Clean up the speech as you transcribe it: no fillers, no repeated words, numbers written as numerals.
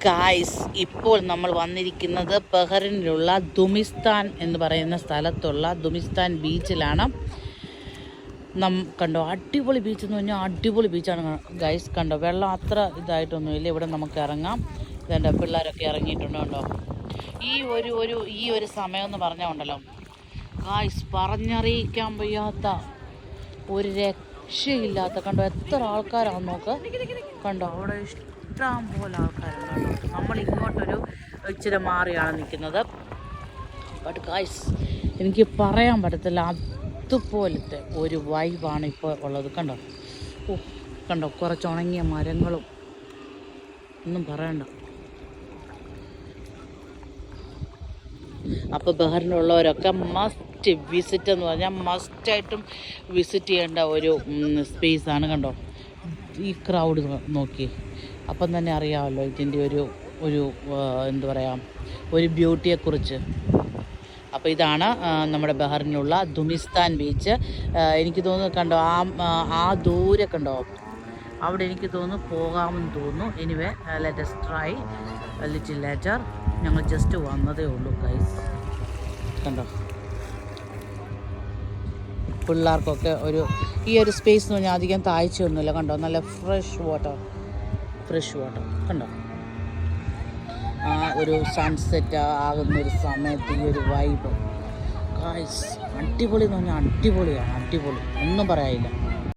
Guys, ഇപ്പോൾ നമ്മൾ വന്നിരിക്കുന്നത് ബഹ്റിനിലുള്ള ദുമിസ്ഥാൻ എന്ന് പറയുന്ന സ്ഥലത്തുള്ള ദുമിസ്ഥാൻ ബീച്ചിലാണ്. കണ്ടോ, അടിപൊളി ബീച്ച് എന്ന് പറഞ്ഞാൽ അടിപൊളി ബീച്ചാണ് ഗായ്സ്. കണ്ടോ, വെള്ളം അത്ര ഇതായിട്ടൊന്നുമില്ല. ഇവിടെ നമുക്ക് ഇറങ്ങാം. ഇതെൻ്റെ പിള്ളേരൊക്കെ ഇറങ്ങിയിട്ടുണ്ട്. കണ്ടോ, ഈ ഒരു സമയം എന്ന് പറഞ്ഞാൽ ഉണ്ടല്ലോ ഗായ്സ്, പറഞ്ഞറിയിക്കാൻ വയ്യാത്ത ഒരു രക്ഷയില്ലാത്ത. കണ്ടോ, എത്ര ആൾക്കാരാണെന്ന് നോക്ക്. കണ്ടോ, അവിടെ ഇഷ്ടം പോലെ ആൾക്കാരുണ്ട്. നമ്മൾ ഇങ്ങോട്ടൊരു ഇച്ചിരി മാറിയാണ് നിൽക്കുന്നത്. ബട്ട് ഗായ്സ്, എനിക്ക് പറയാൻ പറ്റത്തില്ല, അതുപോലത്തെ ഒരു വൈബാണ് ഇപ്പോൾ ഉള്ളത്. കണ്ടോ, കണ്ടോ, കുറച്ച് ഉണങ്ങിയ മരങ്ങളും ഒന്നും പറയണ്ട. അപ്പോൾ ബഹ്റിനുള്ളവരൊക്കെ മസ്റ്റ് വിസിറ്റ് എന്ന് പറഞ്ഞാൽ മസ്റ്റായിട്ടും വിസിറ്റ് ചെയ്യേണ്ട ഒരു സ്പേസാണ്. കണ്ടോ, ഈ ക്രൗഡ് നോക്കി, അപ്പം തന്നെ അറിയാമല്ലോ ഇതിൻ്റെ ഒരു എന്താ പറയുക, ഒരു ബ്യൂട്ടിയെക്കുറിച്ച്. അപ്പോൾ ഇതാണ് നമ്മുടെ ബഹ്റിനുള്ള ദുമിസ്ഥാൻ ബീച്ച്. എനിക്ക് തോന്നുന്നു, കണ്ടോ, ആ ദൂരെ കണ്ടോ, അവിടെ എനിക്ക് തോന്നുന്നു പോകാമെന്ന് തോന്നുന്നു. Anyway, let us try a little later. ഞങ്ങൾ ജസ്റ്റ് വന്നതേ ഉള്ളൂ ഗൈസ്. കണ്ടോ, പിള്ളേർക്കൊക്കെ ഈ ഒരു സ്പേസ് എന്ന് പറഞ്ഞാൽ അധികം താഴ്ചയൊന്നുമില്ല. കണ്ടോ, നല്ല ഫ്രഷ് വാട്ടർ കണ്ടോ. ആ ഒരു സൺസെറ്റ് ആകുന്നൊരു സമയത്ത് ഈ ഒരു വൈബ് ഗായ്സ്, അടിപൊളി എന്ന് പറഞ്ഞാൽ അടിപൊളിയാണ്. ഒന്നും പറയാനില്ല.